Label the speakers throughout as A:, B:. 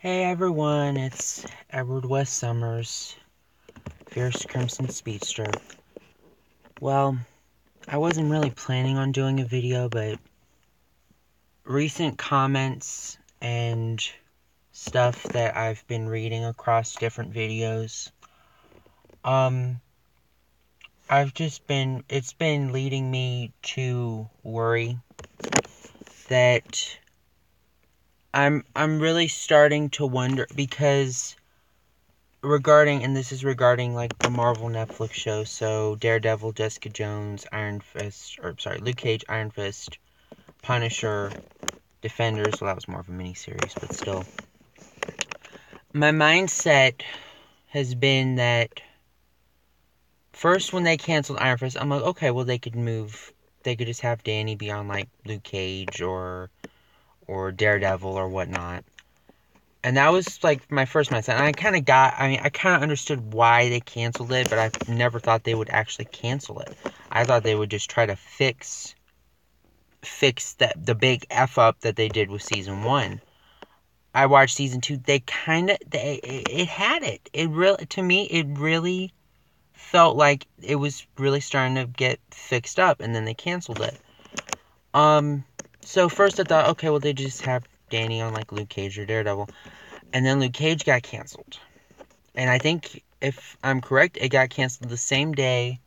A: Hey everyone, it's Edward West Summers, Fierce Crimson Speedster. Well, I wasn't really planning on doing a video, but recent comments and stuff that I've been reading across different videos, um, it's been leading me to worry that I'm really starting to wonder because and this is regarding like the Marvel Netflix show, so Daredevil, Jessica Jones, Luke Cage, Iron Fist, Punisher, Defenders. Well, that was more of a miniseries, but still. My mindset has been that first when they canceled Iron Fist, I'm like, okay, well they could just have Danny be on like Luke Cage or Daredevil or whatnot. And that was like my first mindset. And I kind of understood why they canceled it, but I never thought they would actually cancel it. I thought they would just try to fix the big F up that they did with season 1. I watched season 2. It had it. To me, it really felt like it was really starting to get fixed up, and then they canceled it. So first I thought, okay, well they just have Danny on like Luke Cage or Daredevil. And then Luke Cage got canceled. And I think, if I'm correct, it got canceled the same day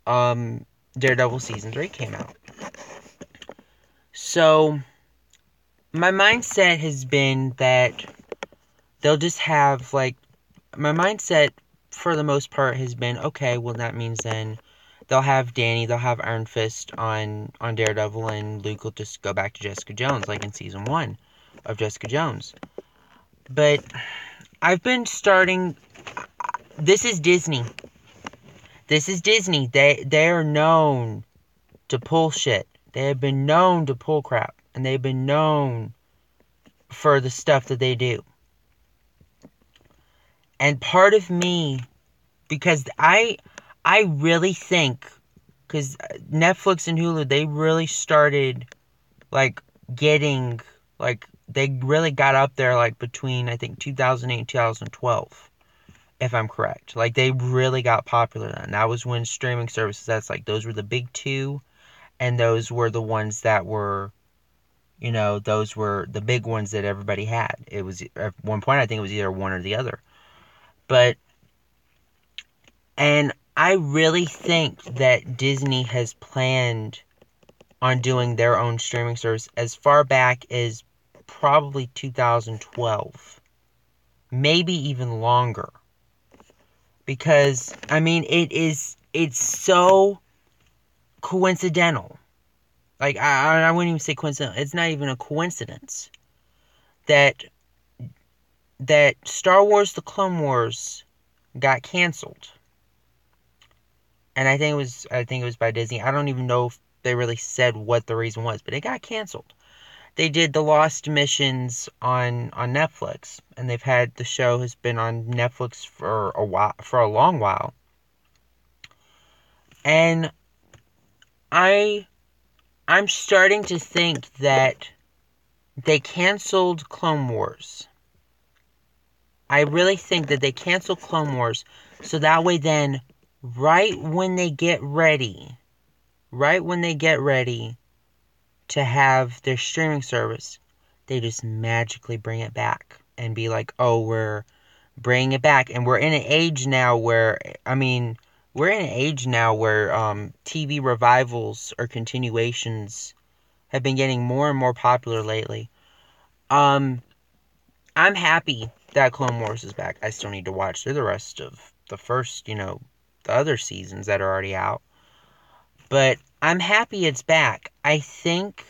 A: Daredevil Season 3 came out. So, my mindset has been that they'll just have, like... My mindset, for the most part, has been, okay, well, that means then they'll have Danny, they'll have Iron Fist on Daredevil, and Luke will just go back to Jessica Jones, like in Season 1 of Jessica Jones. But I've been starting... This is Disney. They are known to pull shit. They have been known to pull crap. And they've been known for the stuff that they do. And part of me, because I really think, because Netflix and Hulu, they really started, like, getting, like, they really got up there, like, between, I think, 2008 and 2012. If I'm correct. Like, they really got popular then. That was when streaming services, those were the big two, and those were the ones that were, those were the big ones that everybody had. It was, at one point, I think it was either one or the other. And I really think that Disney has planned on doing their own streaming service as far back as probably 2012. Maybe even longer. Because, it's so coincidental. Like, I wouldn't even say coincidental. It's not even a coincidence that Star Wars The Clone Wars got canceled. And I think it was by Disney. I don't even know if they really said what the reason was, but it got canceled. They did the Lost Missions on Netflix, and the show has been on Netflix for a long while. And I'm starting to think that they canceled Clone Wars. I really think that they canceled Clone Wars so that way then, right when they get ready to have their streaming service, they just magically bring it back and be like, oh, we're bringing it back. And we're in an age now where, TV revivals or continuations have been getting more and more popular lately. I'm happy that Clone Wars is back. I still need to watch through the rest of the first, the other seasons that are already out. But I'm happy it's back. I think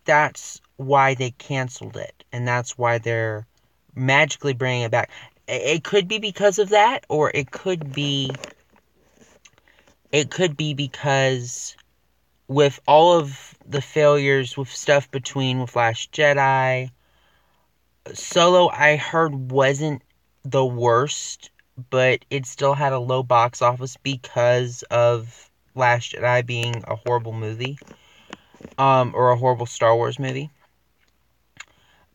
A: that's why they canceled it. And that's why they're magically bringing it back. It could be because of that, or it could be because with all of the failures with stuff with Last Jedi, Solo, I heard, wasn't the worst, but it still had a low box office because of Last Jedi being a horrible movie, or a horrible Star Wars movie.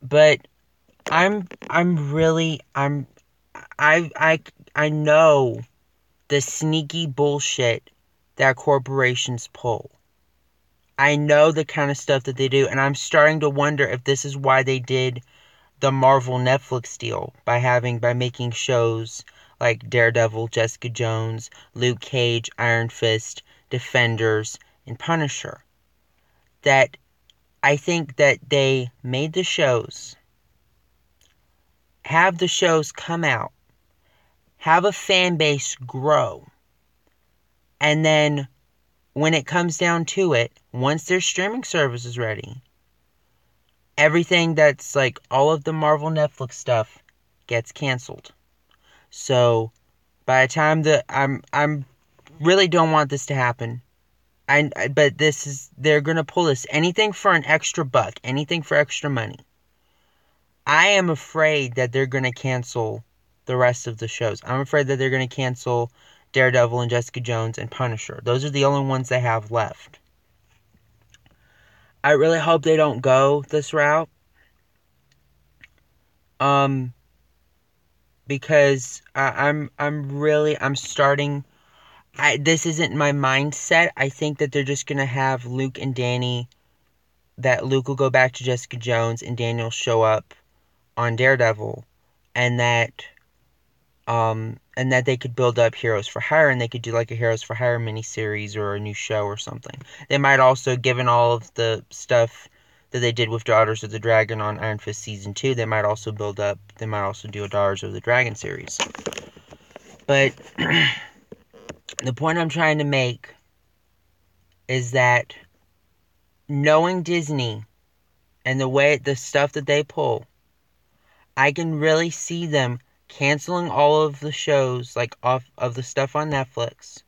A: But I know the sneaky bullshit that corporations pull. I know the kind of stuff that they do, and I'm starting to wonder if this is why they did the Marvel Netflix deal by making shows like Daredevil, Jessica Jones, Luke Cage, Iron Fist, Defenders, and Punisher. That I think that they made the shows, have the shows come out, have a fan base grow, and then when it comes down to it, once their streaming service is ready, everything that's like all of the Marvel Netflix stuff gets canceled. So by the time that I'm really don't want this to happen. But they're gonna pull this, anything for an extra buck, anything for extra money. I am afraid that they're gonna cancel the rest of the shows. I'm afraid that they're gonna cancel Daredevil and Jessica Jones and Punisher. Those are the only ones they have left. I really hope they don't go this route. Because I'm starting. This isn't my mindset. I think that they're just gonna have Luke and Danny. That Luke will go back to Jessica Jones and Daniel show up on Daredevil, and that they could build up Heroes for Hire, and they could do like a Heroes for Hire miniseries or a new show or something. They might also, given all of the stuff that they did with Daughters of the Dragon on Iron Fist Season 2, they might also do a Daughters of the Dragon series. But the point I'm trying to make is that knowing Disney and the stuff that they pull, I can really see them canceling all of the shows, like off of the stuff on Netflix,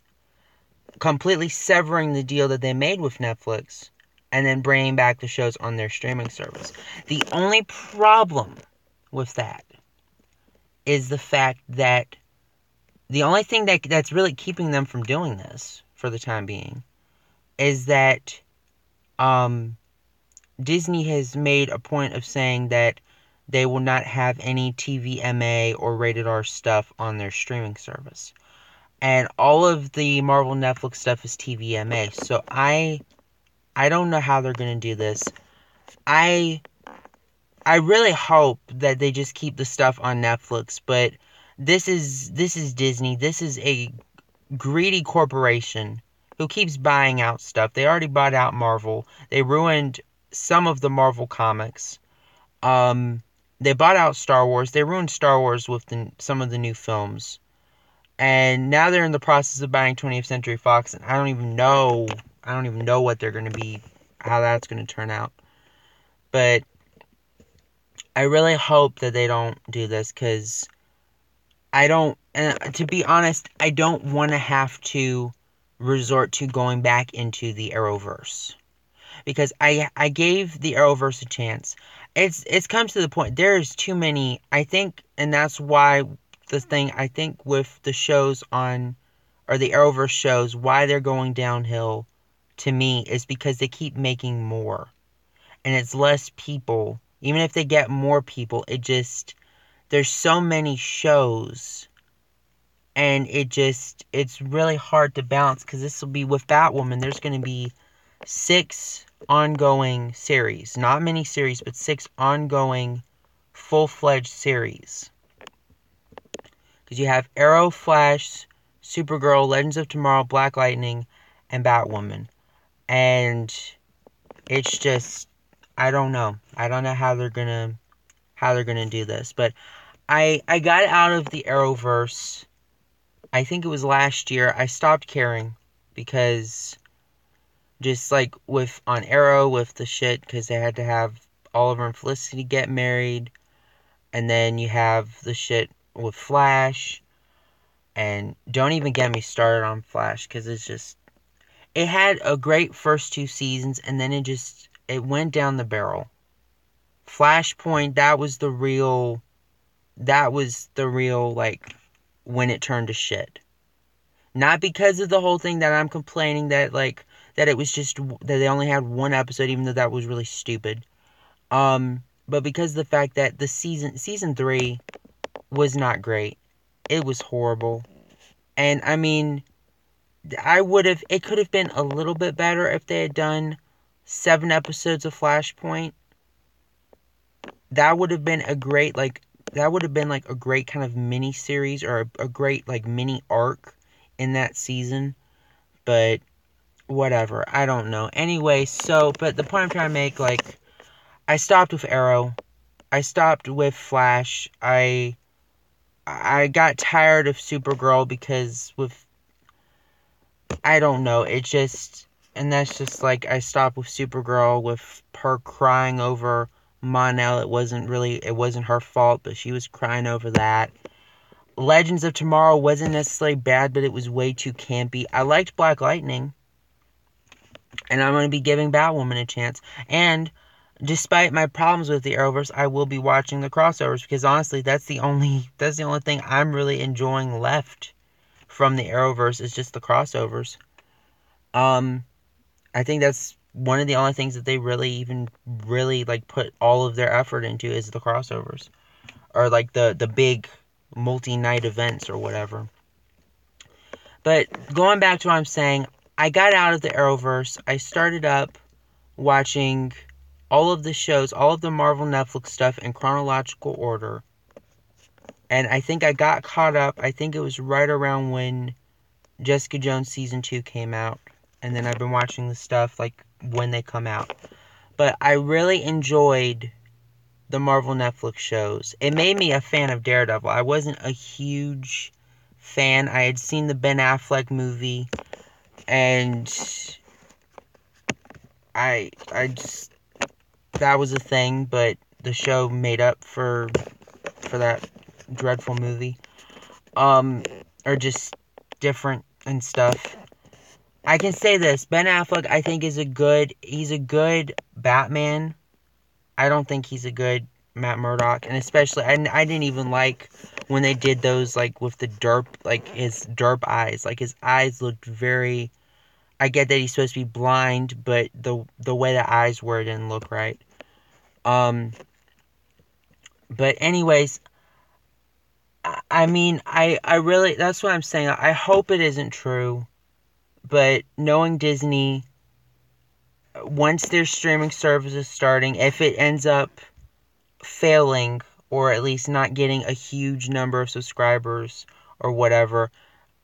A: completely severing the deal that they made with Netflix, and then bringing back the shows on their streaming service. The only problem with that is the fact that the only thing that's really keeping them from doing this for the time being is that Disney has made a point of saying that they will not have any TVMA or rated R stuff on their streaming service. And all of the Marvel Netflix stuff is TVMA. So I don't know how they're going to do this. I really hope that they just keep the stuff on Netflix, but this is Disney. This is a greedy corporation who keeps buying out stuff. They already bought out Marvel. They ruined some of the Marvel comics. They bought out Star Wars. They ruined Star Wars with some of the new films. And now they're in the process of buying 20th Century Fox, and I don't even know what they're going to be, how that's going to turn out. But I really hope that they don't do this, because and to be honest, I don't want to have to resort to going back into the Arrowverse. Because I gave the Arrowverse a chance. It's come to the point, there's too many, I think, and that's why I think with the shows on, or the Arrowverse shows, why they're going downhill to me is because they keep making more. And it's less people. Even if they get more people, there's so many shows. And it's really hard to balance, because this will be with Batwoman, there's going to be 6 ongoing series. Not mini series, but 6 ongoing full-fledged series. Because you have Arrow, Flash, Supergirl, Legends of Tomorrow, Black Lightning, and Batwoman. And it's just, I don't know. I don't know how they're gonna do this. But I got out of the Arrowverse, I think it was last year. I stopped caring, because just like on Arrow with the shit, because they had to have Oliver and Felicity get married, and then you have the shit with Flash, and don't even get me started on Flash, because it had a great first 2 seasons, and then it went down the barrel. Flashpoint, that was the real, like, when it turned to shit. Not because of the whole thing that I'm complaining that, it was just, that they only had 1 episode, even though that was really stupid. but because of the fact that the season 3 was not great. It was horrible. And I mean, it could have been a little bit better if they had done 7 episodes of Flashpoint. That would have been a great, that would have been like a great kind of mini series, or a great like mini arc in that season. But whatever, I don't know. Anyway, but the point I'm trying to make, like, I stopped with Arrow. I stopped with Flash. I got tired of Supergirl because I don't know, and that's just like, I stopped with Supergirl with her crying over Mon-El. It wasn't her fault, but she was crying over that. Legends of Tomorrow wasn't necessarily bad, but it was way too campy. I liked Black Lightning, and I'm going to be giving Batwoman a chance. And despite my problems with the Arrowverse, I will be watching the crossovers, because honestly, that's the only thing I'm really enjoying left from the Arrowverse, is just the crossovers. I think that's one of the only things that they really like put all of their effort into, is the crossovers, or like the big multi-night events or whatever. But going back to what I'm saying, I got out of the Arrowverse. I started up watching all of the shows, all of the Marvel Netflix stuff in chronological order. And I think I got caught up. I think it was right around when Jessica Jones Season 2 came out. And then I've been watching the stuff like when they come out. But I really enjoyed the Marvel Netflix shows. It made me a fan of Daredevil. I wasn't a huge fan. I had seen the Ben Affleck movie, and I just, that was a thing, but the show made up for that dreadful movie. Or just different and stuff. I can say this, Ben Affleck, I think, he's a good Batman. I don't think he's a good Matt Murdock, and especially, I didn't even like when they did those, like, with the derp, like, his derp eyes. Like, his eyes looked very, I get that he's supposed to be blind, but the way the eyes were didn't look right. But anyways, I mean, I really, that's what I'm saying. I hope it isn't true, but knowing Disney, once their streaming service is starting, if it ends up failing, or at least not getting a huge number of subscribers or whatever,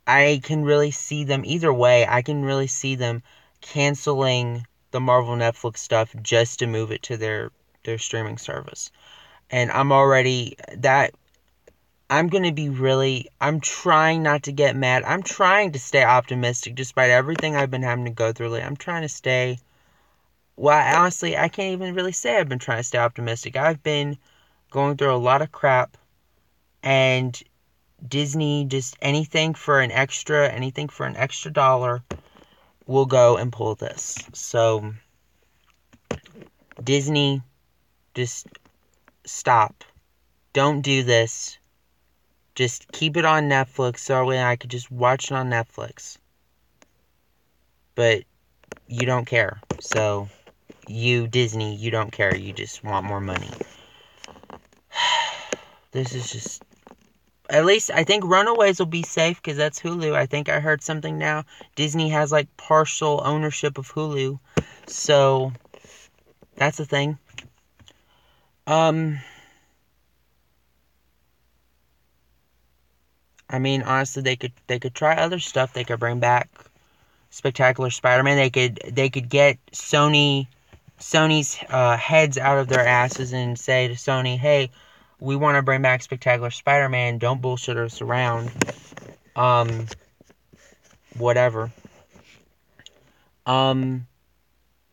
A: I can really see them, either way, I can really see them canceling the Marvel Netflix stuff just to move it to their streaming service. And I'm going to be really, I'm trying not to get mad. I'm trying to stay optimistic despite everything I've been having to go through lately. I'm trying to stay, well, honestly, I can't even really say I've been trying to stay optimistic. I've been going through a lot of crap, and Disney, just anything for an extra dollar, will go and pull this. So, Disney, just stop. Don't do this. Just keep it on Netflix so I could just watch it on Netflix. But you don't care. So, Disney, you don't care. You just want more money. This is just, at least I think Runaways will be safe because that's Hulu. I think I heard something now. Disney has like partial ownership of Hulu. So that's a thing. I mean, honestly, they could try other stuff. They could bring back Spectacular Spider-Man. They could get Sony's heads out of their asses and say to Sony, "Hey, we want to bring back Spectacular Spider-Man. Don't bullshit us around." Whatever. And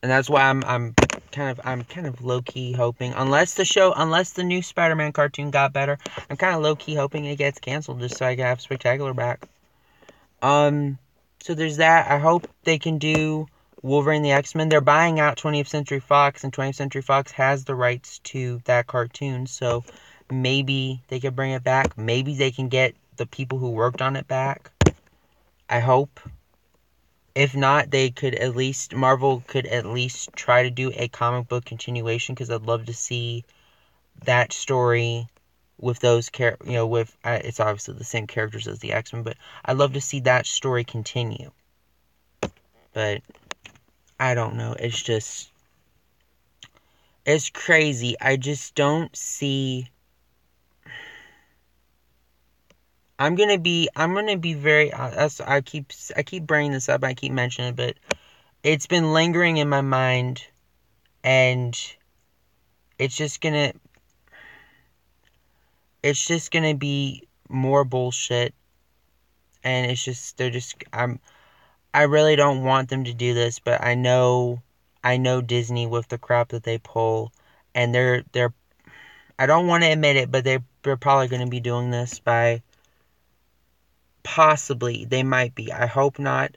A: that's why I'm kind of low key hoping, unless the new Spider-Man cartoon got better, I'm kind of low key hoping it gets canceled just so I can have Spectacular back. So there's that. I hope they can do Wolverine the X-Men. They're buying out 20th Century Fox, and 20th Century Fox has the rights to that cartoon, so maybe they could bring it back. Maybe they can get the people who worked on it back. I hope. If not, Marvel could at least try to do a comic book continuation, because I'd love to see that story with those with it's obviously the same characters as the X-Men, but I'd love to see that story continue. But I don't know. It's crazy. I just don't see. I'm gonna be very. I keep bringing this up. I keep mentioning it, but it's been lingering in my mind, and it's just gonna be more bullshit. And it's just I really don't want them to do this, but I know Disney with the crap that they pull, and they're I don't want to admit it, but they're probably going to be doing this by possibly they might be. I hope not.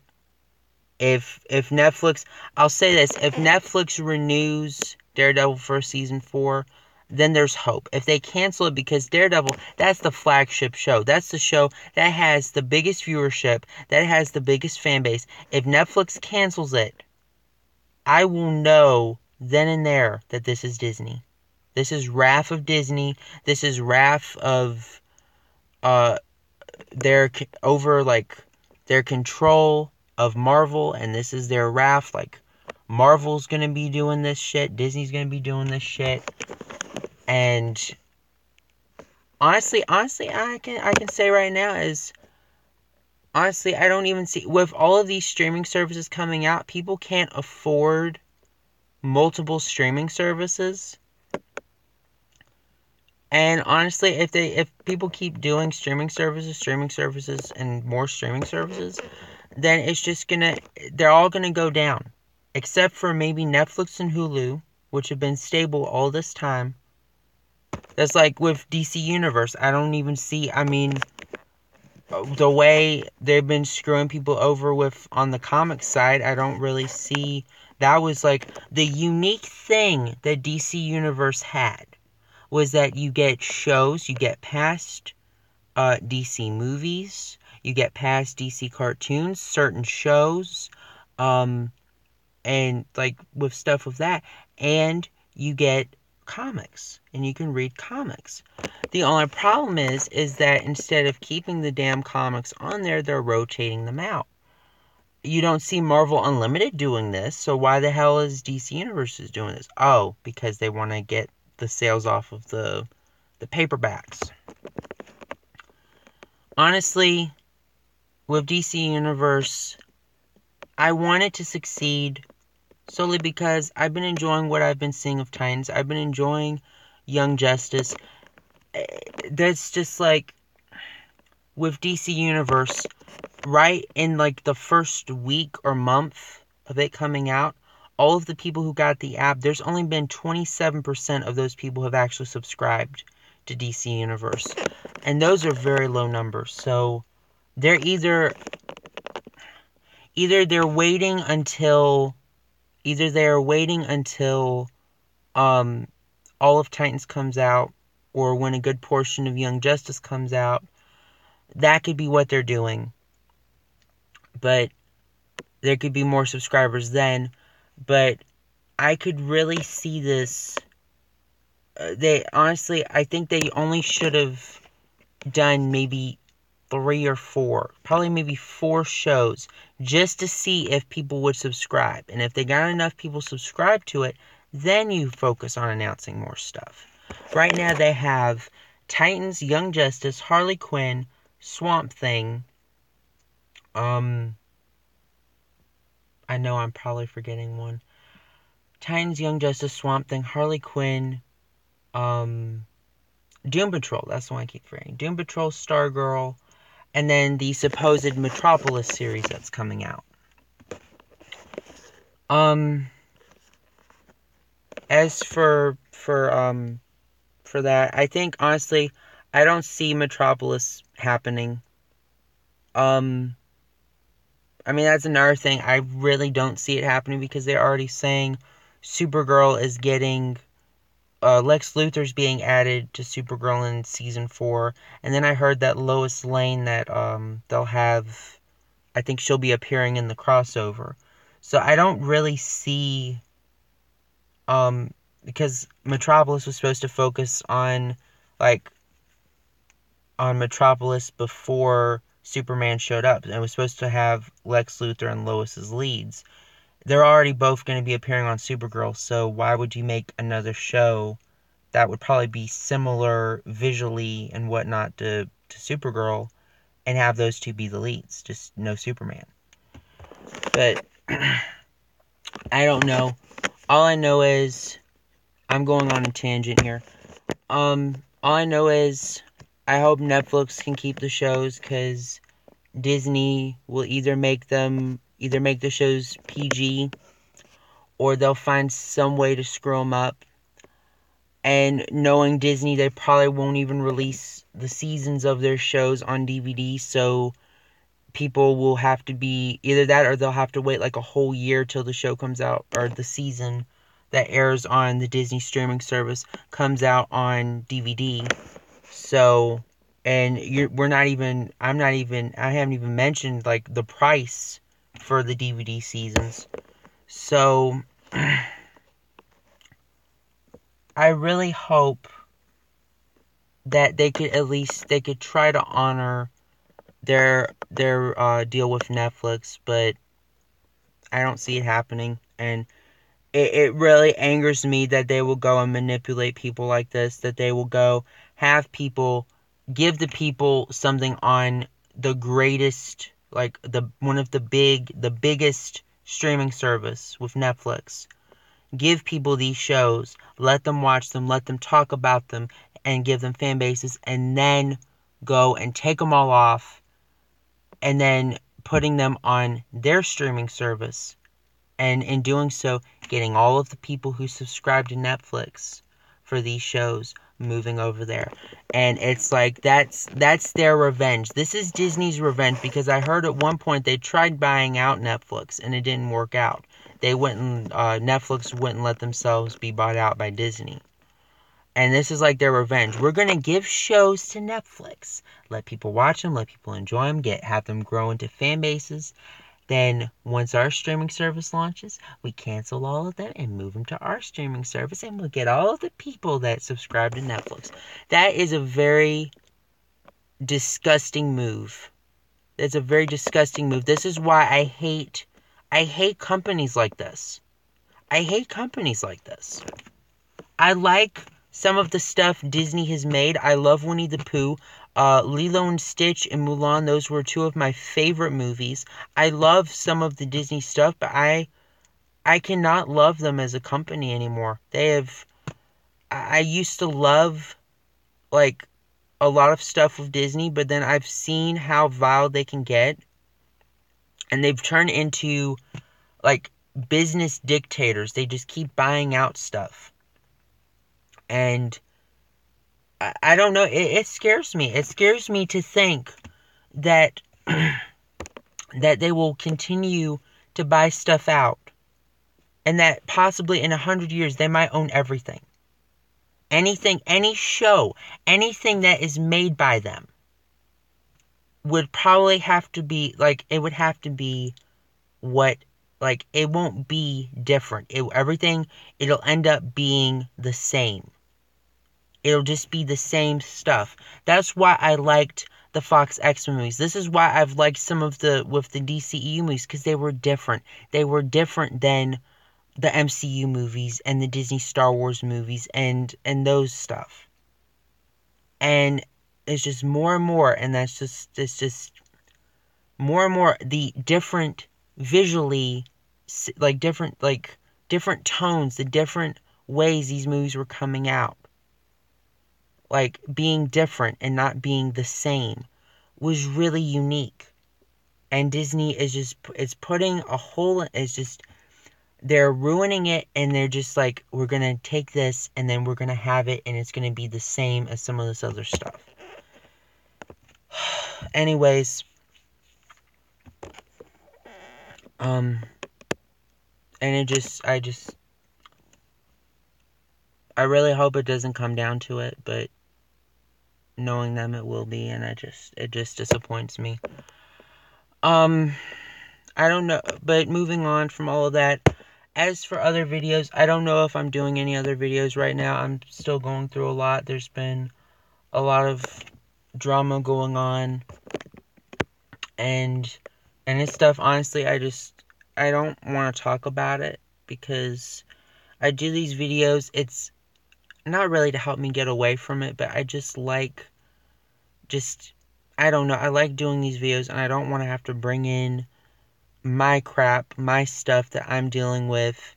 A: If Netflix, I'll say this, if Netflix renews Daredevil for season 4, then there's hope. If they cancel it, because Daredevil, that's the flagship show. That's the show that has the biggest viewership, that has the biggest fan base. If Netflix cancels it, I will know then and there that this is Disney. This is wrath of Disney. This is wrath of their their control of Marvel, and this is their wrath. Like, Marvel's gonna be doing this shit, Disney's gonna be doing this shit, and honestly, I can say right now is honestly I don't even see, with all of these streaming services coming out, people can't afford multiple streaming services. And honestly, if people keep doing streaming services, and more streaming services, then it's just they're all gonna go down. Except for maybe Netflix and Hulu, which have been stable all this time. That's like with DC Universe. I don't even see, the way they've been screwing people over with on the comic side, I don't really see. That was like the unique thing that DC Universe had, was that you get shows, you get past DC movies, you get past DC cartoons, certain shows, and like with stuff with that, and you get comics, and you can read comics. The only problem is that instead of keeping the damn comics on there, they're rotating them out. You don't see Marvel Unlimited doing this, so why the hell is DC Universe doing this? Oh, because they want to get the sales off of the paperbacks. Honestly, with DC Universe, I want it to succeed solely because I've been enjoying what I've been seeing of Titans. I've been enjoying Young Justice. That's just like with DC Universe, right in like the first week or month of it coming out, all of the people who got the app, there's only been 27% of those people have actually subscribed to DC Universe. And those are very low numbers. So they're either they're waiting until all of Titans comes out, or when a good portion of Young Justice comes out. That could be what they're doing. But there could be more subscribers then. But I could really see this. I think they only should have done maybe 3 or 4, probably maybe 4 shows, just to see if people would subscribe. And if they got enough people subscribe to it, then you focus on announcing more stuff. Right now they have Titans, Young Justice, Harley Quinn, Swamp Thing. I know I'm probably forgetting one. Titans, Young Justice, Swamp Thing, Harley Quinn, Doom Patrol. That's the one I keep forgetting. Doom Patrol, Stargirl, and then the supposed Metropolis series that's coming out. As for that, I think honestly, I don't see Metropolis happening. That's another thing. I really don't see it happening because they're already saying Supergirl is getting Lex Luthor's being added to Supergirl in season 4, and then I heard that Lois Lane, that they'll have, I think she'll be appearing in the crossover. So I don't really see because Metropolis was supposed to focus on, like, on Metropolis before Superman showed up, and it was supposed to have Lex Luthor and Lois as leads. They're already both going to be appearing on Supergirl, so why would you make another show that would probably be similar visually and whatnot to Supergirl and have those two be the leads? Just no Superman. But I don't know. All I know is I'm going on a tangent here. All I know is I hope Netflix can keep the shows, because Disney will either make the shows PG, or they'll find some way to screw them up. And knowing Disney, they probably won't even release the seasons of their shows on DVD, so people will have to be either that, or they'll have to wait like a whole year till the show comes out, or the season that airs on the Disney streaming service comes out on DVD. So, and I haven't even mentioned like the price for the DVD seasons. So, I really hope that they could try to honor their deal with Netflix, but I don't see it happening, and it really angers me that they will go and manipulate people like this, that they will go have people give the people something on the greatest, like the biggest streaming service with Netflix. Give people these shows, let them watch them, let them talk about them, and give them fan bases, and then go and take them all off, and then putting them on their streaming service. And in doing so, getting all of the people who subscribe to Netflix for these shows moving over there. And it's like, that's their revenge. This is Disney's revenge, because I heard at one point they tried buying out Netflix and it didn't work out. Netflix wouldn't let themselves be bought out by Disney. And this is like their revenge. We're going to give shows to Netflix. Let people watch them, let people enjoy them, have them grow into fan bases. Then, once our streaming service launches, we cancel all of them and move them to our streaming service, and we'll get all of the people that subscribe to Netflix. That is a very disgusting move. That's a very disgusting move. This is why I hate companies like this. I hate companies like this. I like some of the stuff Disney has made. I love Winnie the Pooh. Lilo and Stitch and Mulan, those were two of my favorite movies. I love some of the Disney stuff, but I cannot love them as a company anymore. I used to love, like, a lot of stuff with Disney, but then I've seen how vile they can get, and they've turned into, like, business dictators. They just keep buying out stuff. And I don't know, it scares me. It scares me to think that that they will continue to buy stuff out, and that possibly in 100 years they might own everything. Anything, any show, anything that is made by them would probably have to be, like, it would have to be what, like, it won't be different. It'll end up being the same. It'll just be the same stuff. That's why I liked the Fox X-Men movies. This is why I've liked some of the DCEU movies, because they were different. They were different than the MCU movies and the Disney Star Wars movies and those stuff. And it's just more and more, and it's just more and more the different visually, like different tones, the different ways these movies were coming out. Like, being different and not being the same was really unique. And Disney it's putting a hole, they're ruining it, and they're just like, we're gonna take this, and then we're gonna have it, and it's gonna be the same as some of this other stuff. Anyways, and I really hope it doesn't come down to it, but knowing them, it will be, and it just disappoints me. I don't know, but moving on from all of that, As for other videos, I don't know if I'm doing any other videos right now. I'm still going through a lot. There's been a lot of drama going on, and this stuff, honestly, I don't want to talk about it, because I do these videos. It's not really to help me get away from it, but I just like, I don't know, I like doing these videos, and I don't want to have to bring in my crap, my stuff that I'm dealing with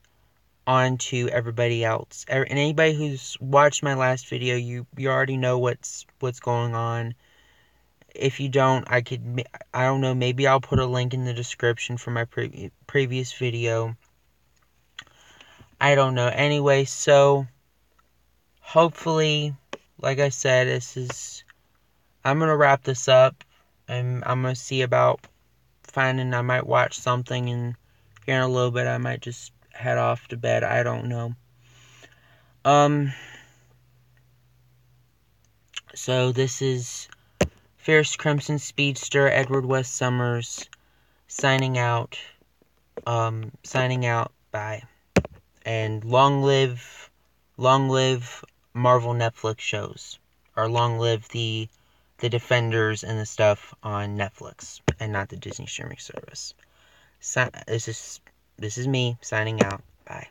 A: onto everybody else. And anybody who's watched my last video, you already know what's going on. If you don't, I don't know, maybe I'll put a link in the description for my previous video. I don't know. Anyway, so hopefully, like I said, I'm going to wrap this up, and I'm going to see about I might watch something, and here in a little bit I might just head off to bed. I don't know. So this is Fierce Crimson Speedster, Edward West Summers, signing out. Bye. And long live Marvel Netflix shows. Or long live the Defenders and the stuff on Netflix, and not the Disney streaming service. This is me signing out. Bye.